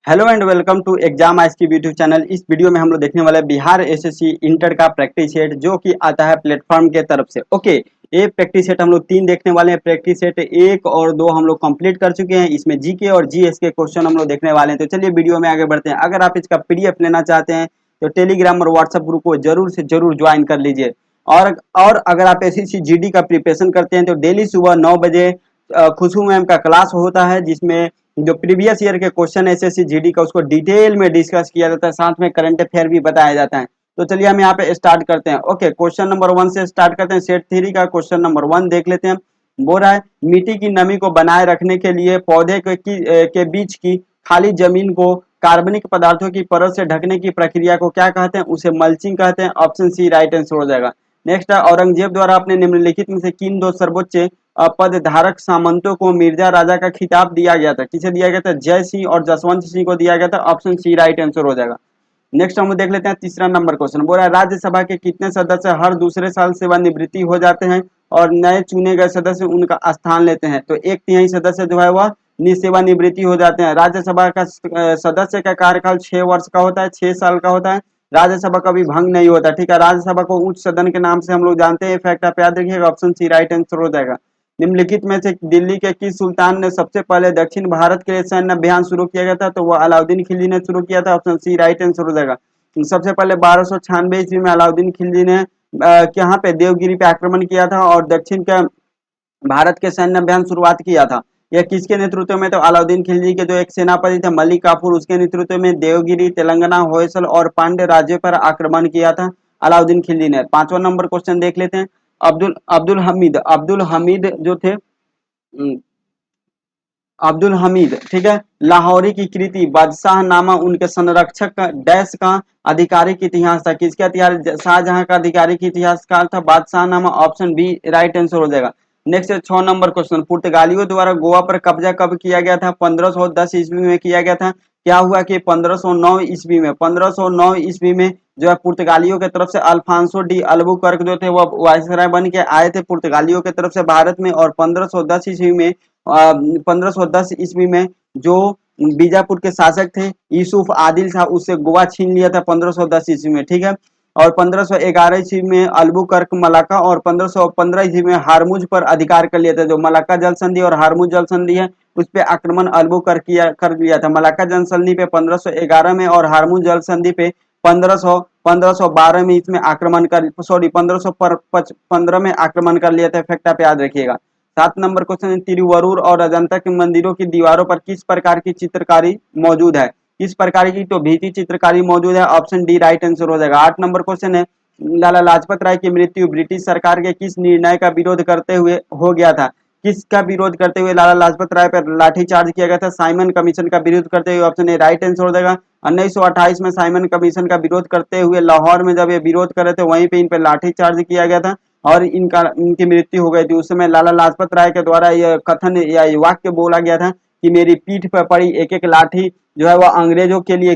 Hello and welcome to exam आज की YouTube channel. इस वीडियो में हम लोग देखने वाले हैं बिहार एसएससी इंटर का प्रैक्टिस सेट जो कि आता है प्लेटफॉर्म के तरफ से। ओके, ये प्रैक्टिस सेट हम लोग 3 देखने वाले हैं। प्रैक्टिस सेट 1 और 2 हम लोग कंप्लीट कर चुके हैं। इसमें जीके और जीएस के क्वेश्चन हम लोग देखने वाले हैं। तो चलिए वीडियो में आगे बढ़ते हैं। अगर आप इसका पीडीएफ लेना चाहते हैं तो टेलीग्राम और व्हाट्सएप ग्रुप को जरूर से जरूर ज्वाइन कर लीजिए। और अगर आप एसएससी जीडी का प्रिपरेशन करते हैं तो डेली सुबह 9 बजे खुशबू मैम का क्लास होता है, जिसमें जो प्रीवियस ईयर के क्वेश्चन एसएससी जीडी का उसको डिटेल में डिस्कस किया जाता है, साथ में करंट अफेयर भी बताया जाता है। तो चलिए हम यहाँ पे स्टार्ट करते हैं। ओके, क्वेश्चन नंबर 1 से स्टार्ट करते हैं। सेट 3 का क्वेश्चन नंबर 1 देख लेते हैं। बोल रहा है मिट्टी की नमी को बनाए रखने के लिए पौधे के बीच की खाली जमीन को कार्बनिक पदार्थों की परत से ढकने की प्रक्रिया को क्या कहते हैं? उसे मल्चिंग कहते हैं। ऑप्शन सी राइट आंसर हो जाएगा। नेक्स्ट है औरंगजेब द्वारा अपने निम्नलिखित में से किन 2 सर्वोच्च पद धारक सामंतों को मिर्जा राजा का खिताब दिया गया था? किसे दिया गया था? जय सिंह और जसवंत सिंह को दिया गया था। ऑप्शन सी राइट आंसर हो जाएगा। नेक्स्ट हम देख लेते हैं तीसरा नंबर क्वेश्चन। बोल रहा है राज्यसभा के कितने सदस्य हर दूसरे साल सेवानिवृत्ति हो जाते हैं और नए चुने गए सदस्य उनका स्थान लेते हैं? तो 1/3 सदस्य जो है वह सेवानिवृत्ति हो जाते हैं। राज्यसभा का सदस्य का कार्यकाल 6 वर्ष का होता है, 6 साल का होता है। राज्यसभा का भी भंग नहीं होता। ठीक है, राज्यसभा को उच्च सदन के नाम से हम लोग जानते हैं। फैक्ट आप याद रखिएगा। ऑप्शन सी राइट आंसर हो जाएगा। निम्नलिखित में से दिल्ली के किस सुल्तान ने सबसे पहले दक्षिण भारत के लिए सैन्य अभियान शुरू किया गया था? तो वह अलाउद्दीन खिलजी ने शुरू किया था। ऑप्शन सी राइट आंसर हो जाएगा। सबसे पहले 1296 ईस्वी में अलाउद्दीन खिलजी ने यहाँ पे देवगिरी पे आक्रमण किया था और दक्षिण के भारत के सैन्य अभियान शुरुआत किया था। यह किसके नेतृत्व में? तो अलाउद्दीन खिलजी के जो एक सेनापति थे मलिक काफूर, उसके नेतृत्व में देवगिरी, तेलंगाना, होयसल और पांड्य राज्यों पर आक्रमण किया था अलाउद्दीन खिलजी ने। 5वां नंबर क्वेश्चन देख लेते हैं। अब्दुल हमीद जो थे, अब्दुल हमीद, ठीक है, लाहौरी की कृति बादशाह नामा उनके संरक्षक का डैश का आधिकारिक इतिहास था? किसका इतिहास? शाहजहां का आधिकारिक इतिहास काल था बादशाह नामा। ऑप्शन बी राइट आंसर हो जाएगा। Next 6 number question. पुर्तगालियों द्वारा गोवा पर कब्जा कब किया गया था? 1510 ईस्वी में किया गया था। क्या हुआ कि 1509 ईस्वी में 1509 ईस्वी में जो है पुर्तगालियों की तरफ से अल्फांसो डी अल्बुकर्क जो थे वो वायसराय बन के आए थे पुर्तगालियों की तरफ से भारत में। और 1510 ईस्वी में 1510 ईस्वी में जो बीजापुर के शासक थे यूसुफ आदिल शाह, उससे गोवा छीन लिया था 1510 ईस्वी में। ठीक है, और 1511 ईस्वी में अल्बुकर्क मलाका और 1515 ईस्वी में हारमुज पर अधिकार कर लिया था। जो मलाका जल संधि और हारमुज जल संधि है उस पे आक्रमण अल्बुकर्क कर लिया था। मलाका जल संधि पे 1511 में और हारमुज जल संधि पे 1512 में इसमें आक्रमण कर, सॉरी 1515 में आक्रमण कर लिया था। फैक्ट आप याद रखिएगा। 7 नंबर क्वेश्चन। तिरुवरूर और अजंता के मंदिरों की दीवारों पर किस प्रकार की चित्रकारी मौजूद है? किस प्रकार की? तो भीति चित्रकारी मौजूद है। ऑप्शन डी राइट आंसर हो जाएगा। 8 नंबर क्वेश्चन है। लाला लाजपत राय की मृत्यु ब्रिटिश सरकार के किस निर्णय का विरोध करते हुए हो गया था? किसका विरोध करते हुए लाला लाजपत राय पर लाठीचार्ज किया गया था? साइमन कमीशन का विरोध करते हुए। ऑप्शन ए राइट आंसर हो जाएगा। 1928 में साइमन कमीशन का विरोध करते हुए लाहौर में जब ये विरोध कर रहे थे वहीं पे इन पर लाठीचार्ज किया गया था और इनकी मृत्यु हो गई थी। उस समय लाला लाजपत राय के द्वारा यह कथन या ये वाक्य बोला गया था कि मेरी पीठ पर पड़ी एक एक लाठी जो है वह अंग्रेजों के लिए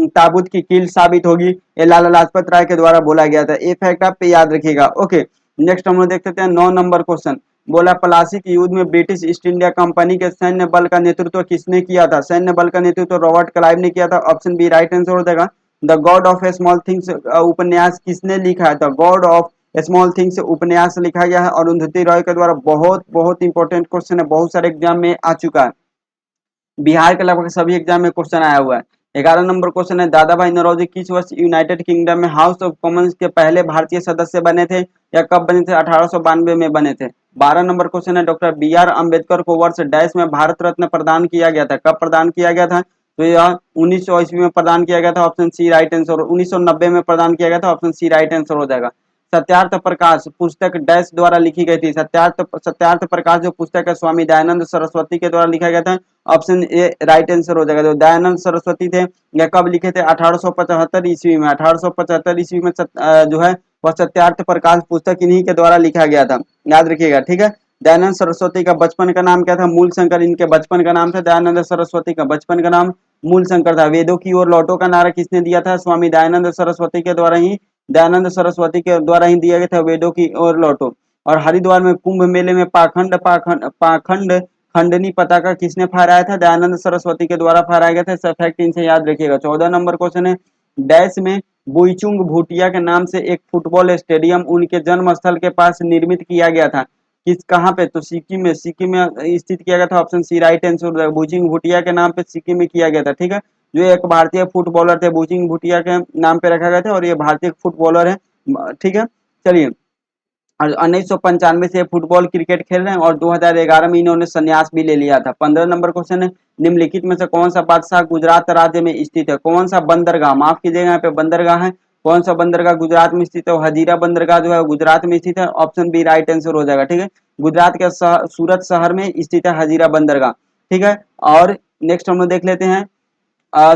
ताबूत की कील साबित होगी। ये लाला लाजपत राय के द्वारा बोला गया था। ये फैक्ट आप याद रखिएगा। ओके, नेक्स्ट हम लोग देखते हैं 9 नंबर क्वेश्चन। बोला प्लासी के युद्ध में ब्रिटिश ईस्ट इंडिया कंपनी के सैन्य बल का नेतृत्व किसने किया था? सैन्य बल का नेतृत्व रॉबर्ट क्लाइव ने किया था। ऑप्शन बी राइट आंसर हो जाएगा। The God of small things उपन्यास किसने लिखा है? The God of small things उपन्यास लिखा गया है अरुंधति रॉय के द्वारा। बहुत बहुत इंपॉर्टेंट क्वेश्चन है, बहुत सारे एग्जाम में आ चुका है। बिहार के लगभग सभी एग्जाम में क्वेश्चन आया हुआ है। 11 नंबर क्वेश्चन है। दादा भाई नौरोजी किस वर्ष यूनाइटेड किंगडम में हाउस ऑफ कॉमन्स के पहले भारतीय सदस्य बने थे या कब बने थे? 1892 में बने थे। 12 नंबर क्वेश्चन है। डॉक्टर बी आर अम्बेडकर को वर्ष डैश में भारत रत्न प्रदान किया गया था? कब प्रदान किया गया था? तो यह 1900 ईस्वी में प्रदान किया गया था। Option C right answer. 1990 में प्रदान किया गया था। ऑप्शन सी राइट आंसर हो जाएगा। सत्यार्थ प्रकाश पुस्तक डैश द्वारा लिखी गई थी? सत्यार्थ प्रकाश जो पुस्तक है स्वामी दयानंद सरस्वती के द्वारा लिखा गया था। ऑप्शन ए राइट आंसर हो जाएगा। जो दयानंद सरस्वती थे यह कब लिखे थे? 1875 ईस्वी में। 1875 ईस्वी में जो है वह सत्यार्थ प्रकाश पुस्तक इन्हीं के द्वारा लिखा गया था। याद रखिएगा। ठीक है, दयानंद सरस्वती का बचपन का नाम क्या था? मूल शंकर इनके बचपन का नाम था। दयानंद सरस्वती का बचपन का नाम मूल शंकर था। वेदों की ओर लौटो का नारा किसने दिया था? स्वामी दयानंद सरस्वती के द्वारा ही, दयानंद सरस्वती के द्वारा ही दिया गया था वेदों की ओर लौटो। और हरिद्वार में कुंभ मेले में पाखंड पाखंड पाखंड खंडनी पताका किसने फहराया था? दयानंद सरस्वती के द्वारा फहराया गया था। इस फैक्ट इनसे याद रखिएगा। 14 नंबर क्वेश्चन है, डैश में बुइचुंग भूटिया के नाम से एक फुटबॉल स्टेडियम उनके जन्म स्थल के पास निर्मित किया गया था। किस कहाँ पे? तो सिक्किम में, सिक्किम में स्थित किया गया था। Option C right answer, Bhaichung Bhutia के नाम पे सिक्किम में किया गया था। ठीक है, जो एक भारतीय फुटबॉलर थे, बुचिंग भूटिया के नाम पे रखा गया था और ये भारतीय फुटबॉलर है। ठीक है, चलिए। और 1995 से फुटबॉल क्रिकेट खेल रहे हैं और 2011 में इन्होंने संन्यास भी ले लिया था। 15 नंबर क्वेश्चन है, निम्नलिखित में से कौन सा बादशाह गुजरात राज्य में स्थित है? कौन सा बंदरगाह, माफ कीजिएगा यहाँ पे बंदरगाह है, कौन सा बंदरगाह गुजरात में स्थित है? हजीरा बंदरगाह जो है गुजरात में स्थित है। ऑप्शन बी राइट आंसर हो जाएगा। ठीक है, गुजरात के सूरत शहर में स्थित है हजीरा बंदरगाह। ठीक है, और नेक्स्ट हम लोग देख लेते हैं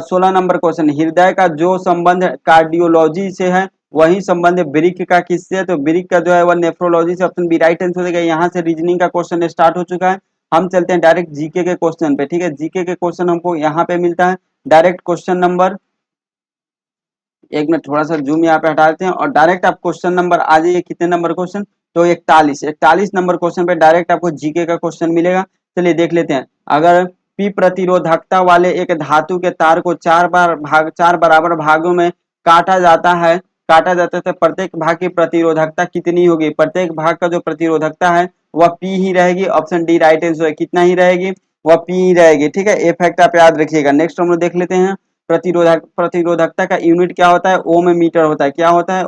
16 नंबर क्वेश्चन, हृदय का जो संबंध कार्डियोलॉजी से है वही संबंध वृक्क का किससे है? तो वृक्क का जो है वह नेफ्रोलॉजी से। ऑप्शन बी राइट आंसर हो जाएगा। यहाँ से रीजनिंग का क्वेश्चन स्टार्ट हो चुका है। हम चलते हैं डायरेक्ट जीके के क्वेश्चन पे। ठीक है, जीके के क्वेश्चन हमको यहाँ पे मिलता है। डायरेक्ट क्वेश्चन नंबर, एक मिनट थोड़ा सा जूम यहाँ पे हटा देते हैं और डायरेक्ट आप क्वेश्चन नंबर आ जाइए। कितने नंबर क्वेश्चन? तो 41 नंबर क्वेश्चन पे डायरेक्ट आपको जीके का क्वेश्चन मिलेगा। चलिए देख लेते हैं। अगर पी प्रतिरोधकता वाले एक धातु के तार को चार बराबर भागों में काटा जाता है काटा जाता है तो प्रत्येक भाग की प्रतिरोधकता कितनी होगी? प्रत्येक भाग का जो प्रतिरोधकता है वह पी ही रहेगी। ऑप्शन डी राइट आंसर है। कितना ही रहेगी? वह पी ही रहेगी। ठीक है, ये फैक्ट आप याद रखिएगा। नेक्स्ट हम लोग देख लेते हैं, प्रतिरोधकता का यूनिट क्या होता है? ओम मीटर होता है। क्या होता है?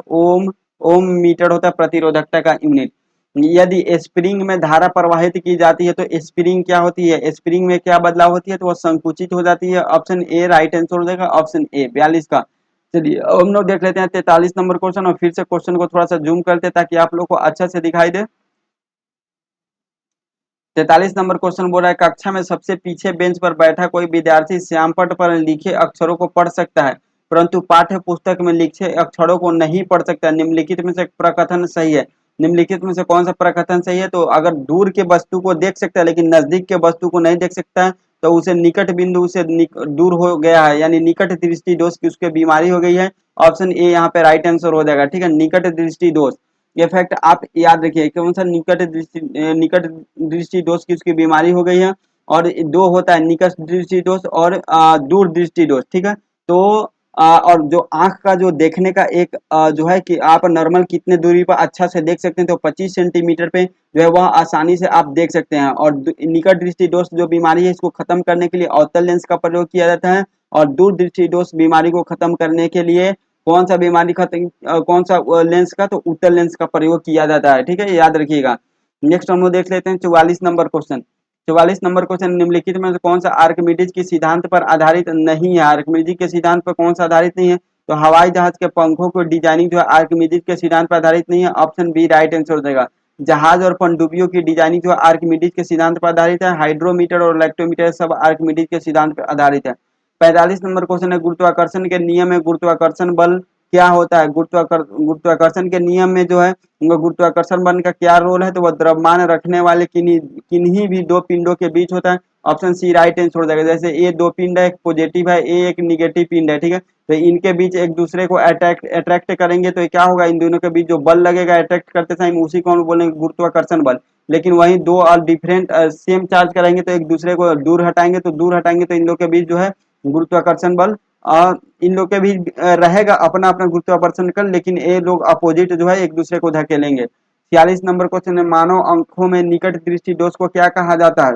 ओम मीटर होता है प्रतिरोधकता का यूनिट। यदि स्प्रिंग में धारा प्रवाहित की जाती है तो स्प्रिंग क्या होती है? स्प्रिंग में क्या बदलाव होती है? तो वह संकुचित हो जाती है। ऑप्शन ए राइट आंसर हो जाएगा। ऑप्शन ए 42 का। चलिए अब हम लोग देख लेते हैं 43 नंबर क्वेश्चन और फिर से क्वेश्चन को थोड़ा सा जूम करते हैं ताकि आप लोग को अच्छा से दिखाई दे। 43 नंबर क्वेश्चन बोल रहा है, कक्षा में सबसे पीछे बेंच पर बैठा कोई विद्यार्थी श्यामपट्ट पर लिखे अक्षरों को पढ़ सकता है परंतु पाठ्य पुस्तक में लिखे अक्षरों को नहीं पढ़ सकता। निम्नलिखित में से प्रकथन सही है। निम्नलिखित में से कौन सा प्रकथन सही है? तो अगर दूर के वस्तु को देख सकता है लेकिन नजदीक के वस्तु को नहीं देख सकता है तो उसे निकट बिंदु से दूर हो गया है, यानी निकट दृष्टि दोष की उसके बीमारी हो गई है। ऑप्शन ए यहाँ पे राइट आंसर हो जाएगा। ठीक है, निकट दृष्टि दोष, ये फैक्ट आप याद रखिए। कौन सा? निकट दृष्टि दोष की उसकी बीमारी हो गई है। और दो होता है निकट दृष्टि दोष और दूर दृष्टि दोष। ठीक है, तो और जो आंख का जो देखने का एक जो है कि आप नॉर्मल कितने दूरी पर अच्छा से देख सकते हैं तो 25 सेंटीमीटर पे जो है वह आसानी से आप देख सकते हैं। और निकट दृष्टि दोष जो बीमारी है इसको खत्म करने के लिए अवतल लेंस का प्रयोग किया जाता है और दूर दृष्टि दोष बीमारी को खत्म करने के लिए कौन सा बीमारी खत्म कौन सा लेंस का? तो उत्तल लेंस का प्रयोग किया जाता है। ठीक है, याद रखिएगा। नेक्स्ट हम लोग देख लेते हैं 44 नंबर क्वेश्चन। 44 नंबर क्वेश्चन, निम्नलिखित में से कौन सा आर्किमिडीज के सिद्धांत पर आधारित नहीं है? आर्किमिडीज के सिद्धांत पर कौन सा आधारित नहीं है? तो हवाई जहाज के पंखों को डिजाइनिंग जो है आर्किमिडीज के सिद्धांत पर आधारित नहीं है। ऑप्शन बी राइट आंसर हो जाएगा। जहाज और पनडुब्बियों की डिजाइनिंग जो है आर्किमिडीज के सिद्धांत पर आधारित है। हाइड्रोमीटर और इलेक्ट्रोमीटर सब आर्किमिडीज के सिद्धांत पर आधारित है। 45 नंबर क्वेश्चन है, गुरुत्वाकर्षण के नियम में गुरुत्वाकर्षण बल क्या होता है? गुरुत्वाकर्षण के नियम में जो है गुरुत्वाकर्षण बल का क्या रोल है? तो वह द्रव्यमान रखने वाले किन्हीं भी दो पिंडों के बीच होता है। ऑप्शन सी राइट आंसर हो जाएगा। जैसे ए दो पिंड है, एक पॉजिटिव है, ए एक निगेटिव पिंड है। ठीक है, तो इनके बीच एक दूसरे को अट्रैक्ट करेंगे तो क्या होगा? इन दोनों के बीच जो बल लगेगा अट्रैक्ट करते टाइम उसी को हम बोलेंगे गुरुत्वाकर्षण बल। लेकिन वहीं दो और डिफरेंट सेम चार्ज करेंगे तो एक दूसरे को दूर हटाएंगे तो इन लोग के बीच जो है गुरुत्वाकर्षण बल इन लोग के भी रहेगा अपना अपना गुरुत्वाकर्षण कर, लेकिन ये लोग अपोजिट जो है एक दूसरे को धकेलेंगे। 46 नंबर क्वेश्चन है, मानव आंखों में निकट दृष्टि दोष को क्या कहा जाता है?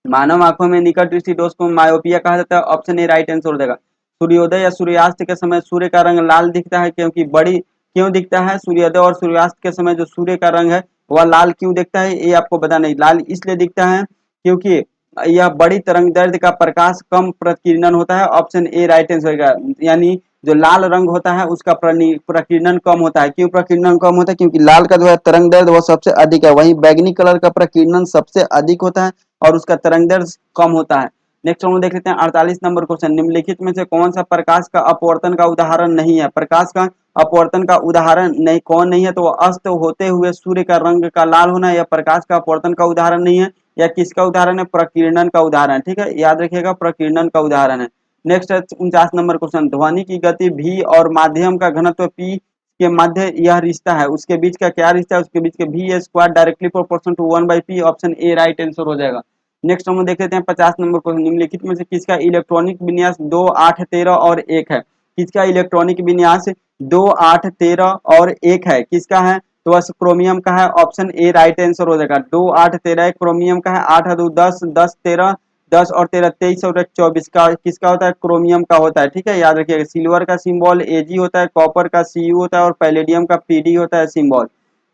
मानव आंखों में निकट दृष्टि दोष को मायोपिया कहा जाता है। ऑप्शन ए राइट आंसर हो जाएगा। सूर्योदय या सूर्यास्त के समय सूर्य का रंग लाल दिखता है क्यों दिखता है? सूर्योदय और सूर्यास्त के समय जो सूर्य का रंग है वह लाल क्यों दिखता है? ये आपको बताना है। लाल इसलिए दिखता है क्योंकि यह बड़ी तरंग दैर्ध्य का प्रकाश कम प्रकीर्णन होता है। ऑप्शन ए राइट आंसर होगा। यानी जो लाल रंग होता है उसका प्रकीर्णन कम होता है। क्यों प्रकीर्णन कम होता है? क्योंकि लाल का जो है तरंग दैर्ध्य वो सबसे अधिक है, वहीं बैगनी कलर का प्रकीर्णन सबसे अधिक होता है और उसका तरंग दैर्ध्य कम होता है। नेक्स्ट हम देख लेते हैं 48 नंबर क्वेश्चन, निम्नलिखित में से कौन सा प्रकाश का अपवर्तन का उदाहरण नहीं है? प्रकाश का अपवर्तन का उदाहरण नहीं कौन नहीं है? तो अस्त होते हुए सूर्य का रंग का लाल होना यह प्रकाश का अपवर्तन का उदाहरण नहीं है। या किसका उदाहरण है? प्रकीर्णन का उदाहरण। ठीक है, याद रखिएगा प्रकीर्णन का उदाहरण है। नेक्स्ट है 49 नंबर क्वेश्चन, ध्वनि की गति v और माध्यम का घनत्व p के मध्य यह रिश्ता है, उसके बीच का क्या रिश्ता है? उसके बीच के v square directly proportional to 1/p। Option A right answer हो जाएगा। नेक्स्ट हम देख लेते हैं 50 नंबर क्वेश्चन, निम्नलिखित में से किसका इलेक्ट्रॉनिक विन्यास 2, 8, 13 और 1 है? किसका इलेक्ट्रॉनिक विन्यास 2, 8, 13 और 1 है? किसका है? तो बस क्रोमियम का है, ऑप्शन ए राइट आंसर हो जाएगा। 2, 8, 13 क्रोमियम का है, 8 2 10, 10 13, 10 और 13 23 और 24 का किसका होता है? क्रोमियम का होता है। ठीक है, याद रखिएगा। सिल्वर का सिंबल एजी होता है, कॉपर का सीयू होता है और पैलेडियम का पीडी होता है symbol.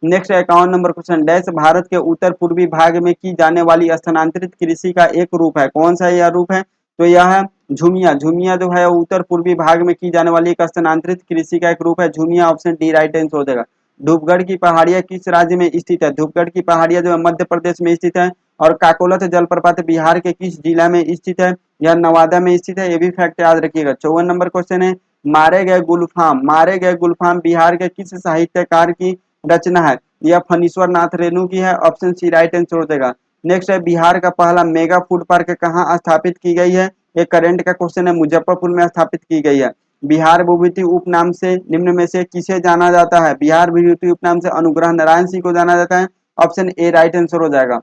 Next 51 number question, dash Bharat के उत्तर पूर्वी भाग में की जाने वाली स्थानांतरित कृषि का एक रूप है? कौन सा यह रूप है? तो यह है झुमिया। झुमिया जो है उत्तर पूर्वी भाग में की जाने वाली एक स्थानांतरित कृषि का एक रूप है झुमिया, ऑप्शन डी राइट आंसर हो जाएगा। धूपगढ़ की पहाड़ियां किस राज्य में स्थित है? धूपगढ़ की पहाड़ियां जो है मध्य प्रदेश में स्थित है। और काकोलत जलप्रपात बिहार के किस जिला में स्थित है? यह नवादा में स्थित है, ये भी फैक्ट याद रखिएगा। 54 नंबर क्वेश्चन है, मारे गए गुलफाम बिहार के किस साहित्यकार की रचना है? यह फणीश्वर नाथ रेणु की है, ऑप्शन सी राइट आंसर हो जाएगा। नेक्स्ट है, बिहार का पहला मेगा फूड पार्क कहाँ स्थापित की गई है? ये करंट का क्वेश्चन है, मुजफ्फरपुर में स्थापित की गई है। बिहार विभूति उपनाम से निम्न में से किसे जाना जाता है? बिहार विभूति उपनाम से अनुग्रह नारायण सिंह को जाना जाता है, ऑप्शन ए राइट आंसर हो जाएगा।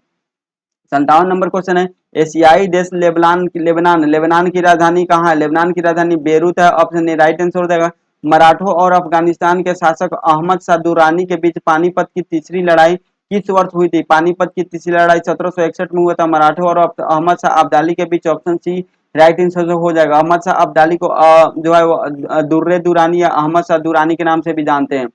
57 नंबर क्वेश्चन है, एशियाई देश लेबनान की राजधानी कहाँ है? लेबनान की राजधानी बेरूत है, ऑप्शन ए राइट आंसर हो जाएगा। मराठों और अफगानिस्तान के शासक अहमद शाह दुरानी के बीच पानीपत की तीसरी लड़ाई किस वर्ष हुई थी? पानीपत की तीसरी लड़ाई 1761 में हुआ था। मराठों और अहमद शाह अब्दाली के बीच, ऑप्शन सी राइट आंसर हो जाएगा। अहमद शाह अब्दाली को जो है वो दुर्रे दुरानी या अहमद शाह दुरानी के नाम से भी जानते हैं।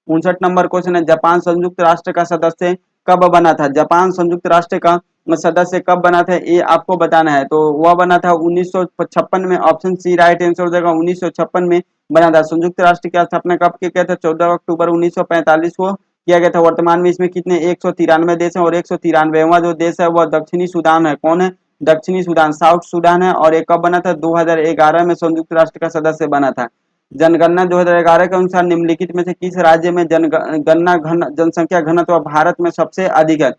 59 नंबर क्वेश्चन है, जापान संयुक्त राष्ट्र का सदस्य कब बना था? जापान संयुक्त राष्ट्र का सदस्य कब बना था, ये आपको बताना है। तो वह बना था 1956 में, ऑप्शन सी राइट आंसर हो जाएगा। 1956 में बना था। संयुक्त राष्ट्र की स्थापना कब किया गया था? 14 अक्टूबर 1945 को किया गया था। वर्तमान में इसमें कितने 193 देश हैं और 193वां जो देश है वह दक्षिणी सूडान है। कौन है? दक्षिणी सूडान, साउथ सूडान है। और ये कब बना था? 2011 में संयुक्त राष्ट्र का सदस्य बना था। जनगणना 2011 के अनुसार निम्नलिखित में से किस राज्य में जनगणना जनसंख्या घनत्व भारत में सबसे अधिक है?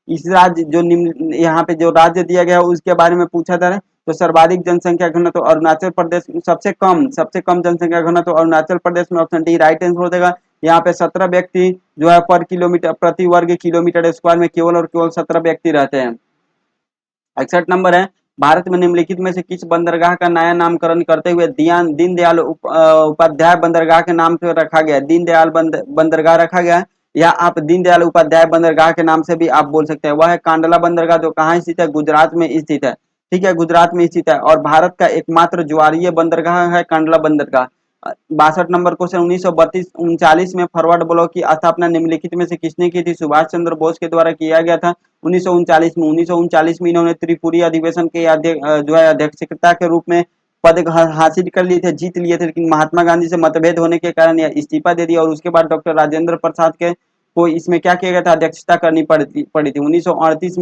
इस राज्य जो निम्न यहाँ पे जो राज्य दिया गया है उसके बारे में पूछा जा रहा है। तो सर्वाधिक जनसंख्या घनत्व अरुणाचल प्रदेश, सबसे कम जनसंख्या घनत्व अरुणाचल प्रदेश में, ऑप्शन डी राइट आंसर हो जाएगा। यहाँ पे 17 व्यक्ति जो है पर किलोमीटर प्रति वर्ग किलोमीटर स्क्वायर में केवल और केवल 17 व्यक्ति रहते हैं। 61 नंबर है, भारत में निम्नलिखित में से किस बंदरगाह का नया नामकरण करते हुए दीनदयाल उपाध्याय बंदरगाह के नाम से रखा गया? दीनदयाल बंदरगाह रखा गया, या आप दीनदयाल उपाध्याय बंदरगाह के नाम से भी आप बोल सकते हैं। वह है कांडला बंदरगाह, जो कहाँ स्थित है? गुजरात में स्थित है। ठीक है, गुजरात में स्थित है। और भारत का एकमात्र ज्वारीय बंदरगाह है कांडला बंदरगाह। 62 नंबर क्वेश्चन, 1939 में फॉरवर्ड ब्लॉक की स्थापना निम्नलिखित में से किसने की थी? सुभाष चंद्र बोस के द्वारा किया गया था 1939 में इन्होंने त्रिपुरी अधिवेशन के जो है अध्यक्षता के रूप में पद हासिल कर लिए थे, जीत लिए थे। लेकिन महात्मा गांधी से मतभेद होने के कारण यह इस्तीफा दे दिया और उसके बाद डॉक्टर राजेंद्र प्रसाद के को इसमें क्या किया गया था? अध्यक्षता करनी पड़ी थी। 1938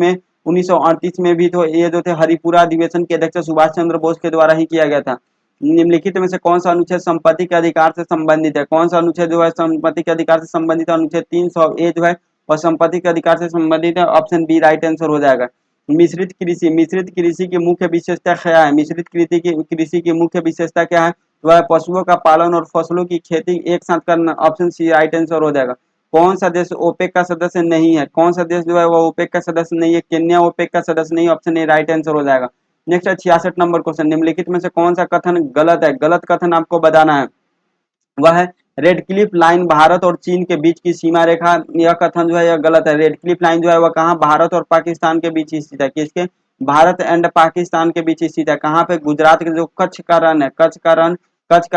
में भी तो ये जो थे हरिपुरा अधिवेशन के अध्यक्ष सुभाष चंद्र बोस के द्वारा ही किया गया था। निम्नलिखित में से कौन सा अनुच्छेद संपत्ति के अधिकार से संबंधित है? कौन सा अनुच्छेद जो है संपत्ति के अधिकार से संबंधित है? अनुच्छेद 300 ए जो है और संपत्ति के अधिकार से संबंधित है, ऑप्शन बी राइट आंसर हो जाएगा। मिश्रित कृषि की मुख्य विशेषता क्या है? मिश्रित कृषि की मुख्य विशेषता क्या है? वह पशुओं का पालन और फसलों की खेती एक साथ करना, ऑप्शन सी राइट आंसर हो जाएगा। कौन सा देश ओपेक का सदस्य नहीं है? कौन सा देश जो है वो ओपेक का सदस्य नहीं है? केन्या ओपेक का सदस्य नहीं, ऑप्शन ए राइट आंसर हो जाएगा। नेक्स्ट है 66 नंबर क्वेश्चन, निम्नलिखित में से कौन सा कथन गलत है? गलत कथन आपको बताना है। वह है रेड क्लिफ लाइन भारत और चीन के बीच की सीमा रेखा। यह कथन जो है यह गलत है। रेड क्लिफ लाइन जो है वह कहाँ? भारत और पाकिस्तान के बीच स्थित है। किसके? भारत एंड पाकिस्तान के बीच स्थित है। कहाँ पे? गुजरात के जो कच्छ का रण है, कच्छ का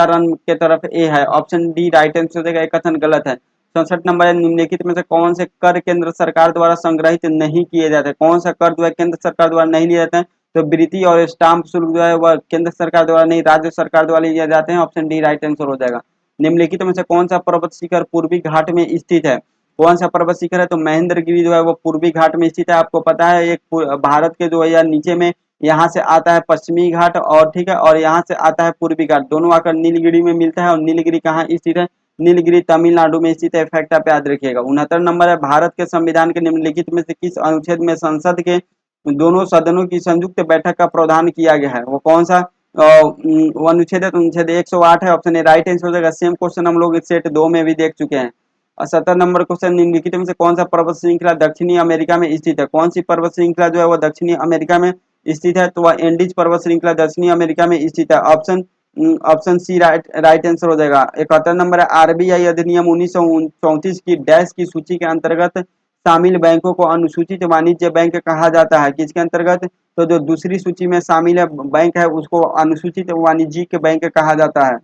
रण के तरफ ए है, ऑप्शन डी राइट आंसर देगा। यह कथन गलत है। 64 नंबर है, निम्नलिखित में से कौन से कर केंद्र सरकार द्वारा संग्रहित नहीं किए जाते? कौन सा कर जो है केंद्र सरकार द्वारा नहीं लिए जाते हैं? तो वृत्ति और स्टाम्प शुल्क जो है वह केंद्र सरकार द्वारा नहीं, राज्य सरकार द्वारा लिए जाते हैं, ऑप्शन डी राइट आंसर हो जाएगा। निम्नलिखित में से कौन सा पर्वत शिखर पूर्वी घाट में स्थित है? कौन सा पर्वत शिखर है? तो महेंद्रगिरी जो है वो पूर्वी घाट में स्थित है। आपको पता है एक भारत के जो है या नीचे में यहाँ से आता है पश्चिमी घाट, और ठीक है, और यहाँ से आता है पूर्वी घाट, दोनों आकर नीलगिरी में मिलता है। और नीलगिरी कहाँ स्थित है? नीलगिरी तमिलनाडु में स्थित है। फैक्ट आप याद रखिएगा। 69 नंबर है, भारत के संविधान के निम्नलिखित में से किस अनुच्छेद में संसद के दोनों सदनों की संयुक्त बैठक का प्रावधान किया गया है? वो कौन सा वो अनुच्छेद है? तो अनुच्छेद 108 है, ऑप्शन ए राइट आंसर हो जाएगा। सेम क्वेश्चन हम लोग सेट 2 में भी देख चुके हैं। और 70 नंबर क्वेश्चन, निम्नलिखित में से कौन सा पर्वत श्रृंखला दक्षिणी अमेरिका में स्थित है? कौन सी पर्वत श्रृंखला जो है वो दक्षिणी अमेरिका में स्थित है? तो वह एंडीज पर्वत श्रृंखला दक्षिणी अमेरिका में स्थित है। ऑप्शन सी राइट आंसर हो जाएगा। 71 नंबर है, आरबीआई अधिनियम 1934 की डैश की सूची के अंतर्गत शामिल बैंकों को अनुसूचित वाणिज्य बैंक कहा जाता है? किसके अंतर्गत? तो जो दूसरी सूची में शामिल है बैंक है उसको अनुसूचित वाणिज्यिक बैंक कहा जाता है।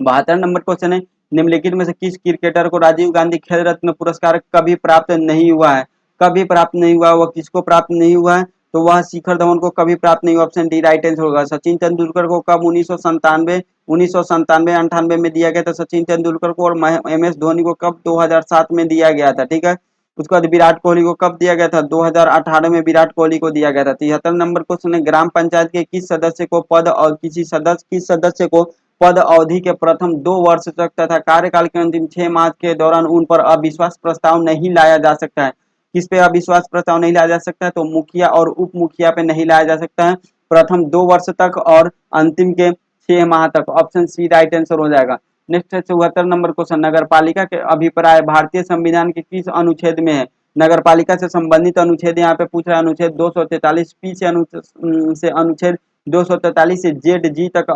72 नंबर क्वेश्चन है, निम्नलिखित में से किस क्रिकेटर को राजीव गांधी खेल रत्न पुरस्कार कभी प्राप्त नहीं हुआ है? कभी प्राप्त नहीं हुआ, वह किसको प्राप्त नहीं हुआ है? तो वह शिखर धवन को कभी प्राप्त नहीं हुआ। ऑप्शन डी राइट आंसर होगा। सचिन तेंदुलकर को कब 1997 98 में दिया गया था सचिन तेंदुलकर को, और एम एस धोनी को कब 2007 में दिया गया था, ठीक है। उसके बाद विराट कोहली को कब दिया गया था? 2018 में विराट कोहली को दिया गया था। 73 नंबर क्वेश्चन है, ग्राम पंचायत के किस सदस्य को पद और किस सदस्य को पद अवधि के प्रथम 2 वर्ष तक तथा कार्यकाल के अंतिम 6 माह के दौरान उन पर अविश्वास प्रस्ताव नहीं लाया जा सकता है? किस पे अविश्वास प्रस्ताव नहीं लाया जा सकता है? तो मुखिया और उप मुखिया पे नहीं लाया जा सकता है, प्रथम 2 वर्ष तक और अंतिम के 6 माह तक। ऑप्शन सी राइट आंसर हो जाएगा। नेक्स्ट है 74 नंबर क्वेश्चन, नगर पालिका के अभिप्राय भारतीय संविधान के किस अनुच्छेद में है? नगर पालिका से संबंधित अनुच्छेद यहाँ पे पूछ रहा है। अनुच्छेद 243 पी से अनुच्छेद 243 से जेड जी तक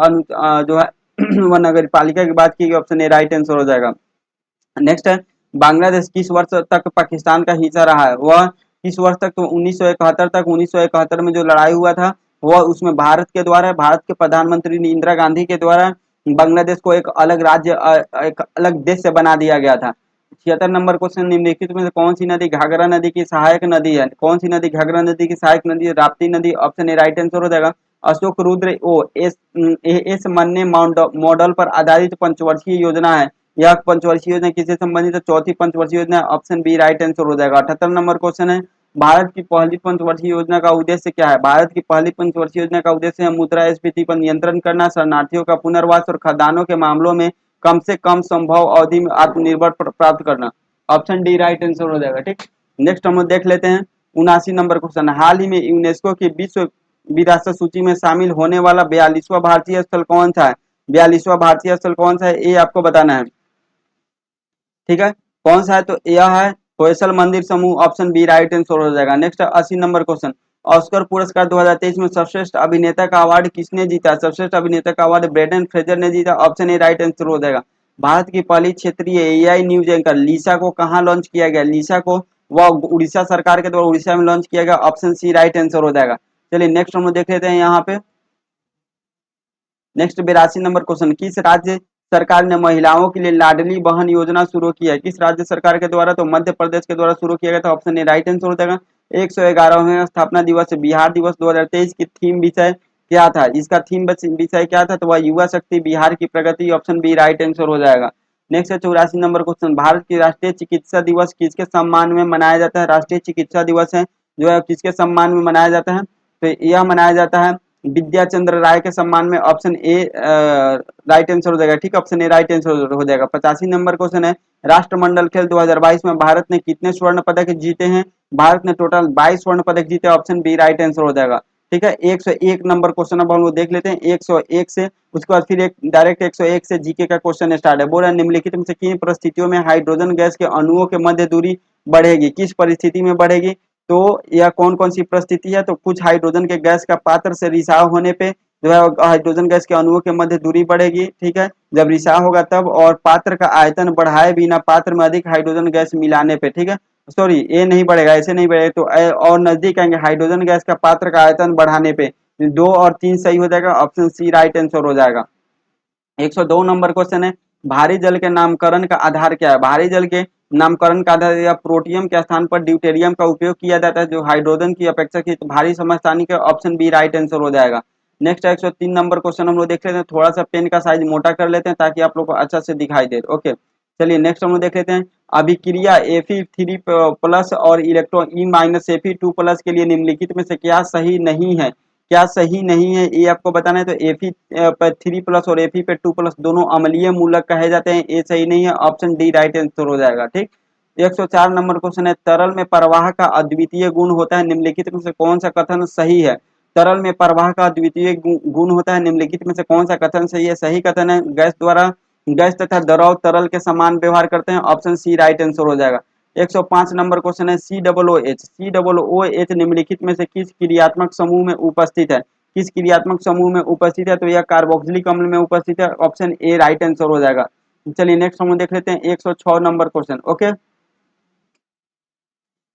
जो है वह नगर पालिका की बात की गई। ऑप्शन ए राइट आंसर हो जाएगा। नेक्स्ट है, बांग्लादेश किस वर्ष तक पाकिस्तान का हिस्सा रहा है? वह किस वर्ष तक? तो 1971 तक। 1971 में जो लड़ाई हुआ था वह उसमें भारत के द्वारा, भारत के प्रधानमंत्री इंदिरा गांधी के द्वारा बांग्लादेश को एक अलग राज्य, एक अलग देश से बना दिया गया था। 76 नंबर क्वेश्चन, निम्नलिखित में से कौन सी नदी घाघरा नदी की सहायक नदी है? कौन सी नदी घाघरा नदी की सहायक नदी है? राप्ती नदी। ऑप्शन ए राइट आंसर हो जाएगा। अशोक रुद्र ओ एस मन्ने मॉडल पर आधारित पंचवर्षीय योजना है। यह पंचवर्षीय योजना किससे संबंधित है? चौथी पंचवर्षीय योजना। ऑप्शन बी राइट आंसर हो जाएगा। 78 नंबर क्वेश्चन है, भारत की पहली पंचवर्षीय योजना का उद्देश्य क्या है? भारत की पहली पंचवर्षीय योजना का उद्देश्य है मुद्रास्फीति पर नियंत्रण करना, शरणार्थियों का पुनर्वास और खदानों के मामलों में कम से कम संभव अवधि में आत्मनिर्भर प्राप्त करना। ऑप्शन डी राइट आंसर हो जाएगा, ठीक। नेक्स्ट हम देख लेते हैं 79 नंबर क्वेश्चन, हाल ही में यूनेस्को की विश्व विरासत सूची में शामिल होने वाला 42वां भारतीय स्थल कौन सा है? 42वां भारतीय स्थल कौन सा है, ये आपको बताना है, ठीक है। कौन सा है? तो यह है होयसल मंदिर समूह। ऑप्शन बी राइट आंसर हो जाएगा। नेक्स्ट 80 नंबर क्वेश्चन, ऑस्कर पुरस्कार 2023 में सर्वश्रेष्ठ अभिनेता का अवार्ड किसने जीता? सर्वश्रेष्ठ अभिनेता का अवार्ड ब्रेंडन फ्रेजर ने जीता। ऑप्शन ए राइट आंसर हो जाएगा। भारत की पहली क्षेत्रीय एआई न्यूज एंकर लीसा को कहाँ लॉन्च किया गया? लीसा को वह उड़ीसा सरकार के द्वारा उड़ीसा में लॉन्च किया गया। ऑप्शन सी राइट आंसर हो जाएगा। चलिए नेक्स्ट हम देख लेते हैं यहाँ पे। नेक्स्ट 82 नंबर क्वेश्चन, किस राज्य सरकार ने महिलाओं के लिए लाडली बहन योजना शुरू की है? किस राज्य सरकार के द्वारा? तो मध्य प्रदेश के द्वारा शुरू किया गया था। ऑप्शन ए राइट आंसर हो जाएगा। 111वें स्थापना दिवस बिहार दिवस 2023 की थीम विषय क्या था? इसका थीम विषय क्या था? तो वह युवा शक्ति बिहार की प्रगति। ऑप्शन बी राइट आंसर हो जाएगा। नेक्स्ट है 84 नंबर क्वेश्चन, भारत की राष्ट्रीय चिकित्सा दिवस किसके सम्मान में मनाया जाता है? राष्ट्रीय चिकित्सा दिवस है जो है किसके सम्मान में मनाया जाता है? तो यह मनाया जाता है विद्या चंद्र राय के सम्मान में। ऑप्शन ए राइट आंसर हो जाएगा, ठीक। ऑप्शन ए राइट आंसर हो जाएगा। 85 नंबर क्वेश्चन है, राष्ट्रमंडल खेल 2022 में भारत ने कितने स्वर्ण पदक जीते हैं? भारत ने टोटल 22 स्वर्ण पदक जीते। ऑप्शन बी राइट आंसर हो जाएगा, ठीक है। 101 नंबर क्वेश्चन अब हम लोग देख लेते हैं 101 से, उसके बाद फिर एक डायरेक्ट 101 से जीके का क्वेश्चन स्टार्ट है। बोल रहा है निम्नलिखित में से किन परिस्थितियों में हाइड्रोजन गैस के अणुओं के मध्य दूरी बढ़ेगी? किस परिस्थिति में बढ़ेगी? तो यह कौन कौन सी परिस्थिति है? तो कुछ हाइड्रोजन के गैस का पात्र से रिसाव होने पे जो है हाइड्रोजन गैस के अणुओं के मध्य दूरी बढ़ेगी, ठीक है, जब रिसाव होगा तब, और पात्र का आयतन बढ़ाए बिना पात्र में अधिक हाइड्रोजन गैस मिलाने पे, ठीक है। सॉरी, ये नहीं बढ़ेगा, ऐसे नहीं बढ़ेगा, तो और नजदीक आएंगे हाइड्रोजन गैस का पात्र का आयतन बढ़ाने पे। 2 और 3 सही हो जाएगा। ऑप्शन सी राइट आंसर हो जाएगा। 102 नंबर क्वेश्चन है, भारी जल के नामकरण का आधार क्या है? भारी जल के नामकरण का आधार या प्रोटियम के स्थान पर ड्यूटेरियम का उपयोग किया जाता है जो हाइड्रोजन की अपेक्षा की भारी समस्थानिक के। ऑप्शन बी राइट आंसर हो जाएगा। नेक्स्ट 103 नंबर क्वेश्चन हम लोग देख लेते हैं, थोड़ा सा पेन का साइज मोटा कर लेते हैं ताकि आप लोग को अच्छा से दिखाई दे। ओके, चलिए नेक्स्ट हम लोग देख लेते हैं, अभिक्रिया Fe3+ और इलेक्ट्रॉन E-Fe2+ के लिए निम्नलिखित में से क्या सही नहीं है? क्या सही नहीं है ये आपको बताना है। तो Fe3+ और Fe2+ दोनों अम्लीय मूलक कहे जाते हैं, ये सही नहीं है। ऑप्शन डी राइट आंसर हो जाएगा, ठीक। 104 नंबर क्वेश्चन है, तरल में प्रवाह का अद्वितीय गुण होता है, निम्नलिखित में से कौन सा कथन सही है? तरल में प्रवाह का अद्वितीय गुण होता है, निम्नलिखित में से कौन सा कथन सही है? सही कथन है गैस द्वारा गैस तथा द्रव तरल के समान व्यवहार करते हैं, ऑप्शन सी राइट आंसर हो जाएगा। 105 नंबर क्वेश्चन है, COOH निम्नलिखित में से किस क्रियात्मक समूह में उपस्थित है? किस क्रियात्मक समूह में उपस्थित है? तो यह कार्बोक्सिलिक अम्ल में उपस्थित है, ऑप्शन ए राइट आंसर हो जाएगा। चलिए नेक्स्ट हम देख लेते हैं 106 नंबर क्वेश्चन। ओके,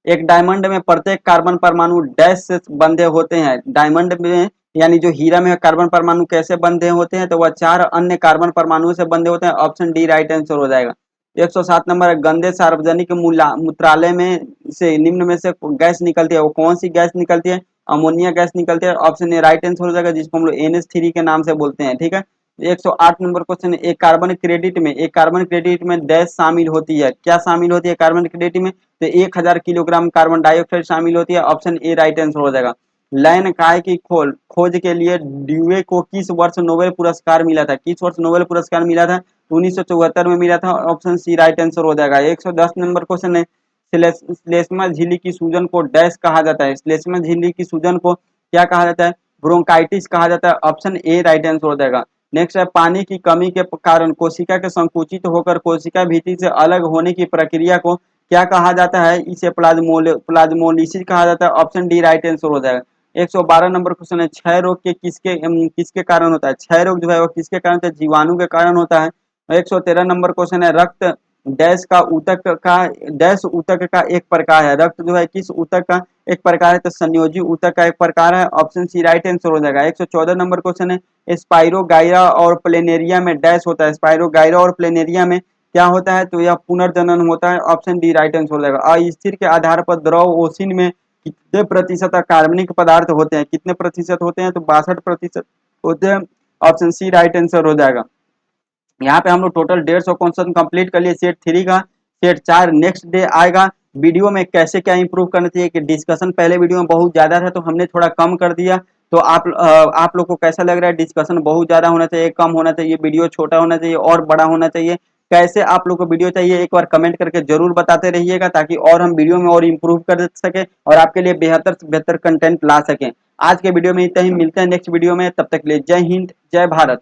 एक डायमंड में प्रत्येक कार्बन परमाणु डैश से बंधे होते हैं। डायमंड में यानी जो हीरा में कार्बन परमाणु कैसे बंधे होते हैं? तो वह 4 अन्य कार्बन परमाणुओं से बंधे होते हैं, ऑप्शन डी राइट आंसर हो जाएगा। 107 नंबर है, गंदे सार्वजनिक मूत्रालय में से निम्न में से गैस निकलती है, वो कौन सी गैस निकलती है? अमोनिया गैस निकलती है, ऑप्शन ए राइट आंसर हो जाएगा, जिसको हम लोग NH3 के नाम से बोलते हैं। ठीक है, 108 नंबर क्वेश्चन, एक कार्बन क्रेडिट में डैश शामिल होती है, क्या शामिल होती है कार्बन क्रेडिट में? तो 1000 किलोग्राम कार्बन डाइऑक्साइड शामिल होती है, ऑप्शन ए राइट आंसर हो जाएगा। लैन काय की खोज के लिए ड्यूवे को किस वर्ष नोबेल पुरस्कार मिला था? किस वर्ष नोबेल पुरस्कार मिला था? 1974 में मिला था, ऑप्शन सी राइट आंसर हो जाएगा। 110 नंबर क्वेश्चन है, श्लेष्मा झिल्ली की सूजन को डैश कहा जाता है? श्लेष्मा झिल्ली की सूजन को क्या कहा जाता है? ब्रोंकाइटिस कहा जाता है, ऑप्शन ए राइट आंसर हो जाएगा। नेक्स्ट है, पानी की कमी के कारण कोशिका के संकुचित होकर कोशिका भित्ति से अलग होने की प्रक्रिया को क्या कहा जाता है? इसे प्लाज्मोलिसिस कहा जाता है, ऑप्शन डी राइट आंसर हो जाएगा। 112 नंबर क्वेश्चन है, क्षय रोग के किसके कारण होता है? क्षय रोग जो है वो किसके कारण होता है? जीवाणु के कारण होता है। 113 नंबर क्वेश्चन है, रक्त डैश ऊतक का एक प्रकार है। रक्त जो है किस ऊतक का एक प्रकार है? तो संयोजी ऊतक का एक प्रकार है, ऑप्शन सी राइट आंसर हो जाएगा। 114 नंबर क्वेश्चन है, स्पाइरोगाइरा और प्लेनेरिया में डैश होता है। स्पाइरोगाइरा और प्लेनेरिया में क्या होता है? तो यह पुनर्जनन होता है, ऑप्शन डी राइट आंसर हो जाएगा। अस्थिर के आधार पर द्रव ओसिन में कितने प्रतिशत कार्बनिक पदार्थ होते हैं? कितने प्रतिशत होते हैं? तो 62% होते हैं, ऑप्शन सी राइट आंसर हो जाएगा। यहाँ पे हम लोग टोटल 150 क्वेश्चन कंप्लीट कर लिए सेट 3 का। सेट 4 नेक्स्ट डे आएगा। वीडियो में कैसे क्या इंप्रूव करना चाहिए कि डिस्कशन पहले वीडियो में बहुत ज्यादा था तो हमने थोड़ा कम कर दिया। तो आप लोग को कैसा लग रहा है? डिस्कशन बहुत ज्यादा होना चाहिए, कम होना चाहिए, वीडियो छोटा होना चाहिए और बड़ा होना चाहिए? कैसे आप लोग को वीडियो चाहिए एक बार कमेंट करके जरूर बताते रहिएगा, ताकि और हम वीडियो में और इम्प्रूव कर सके और आपके लिए बेहतर से बेहतर कंटेंट ला सकें। आज के वीडियो में इतना ही, मिलते हैं नेक्स्ट वीडियो में, तब तक के लिए जय हिंद जय भारत।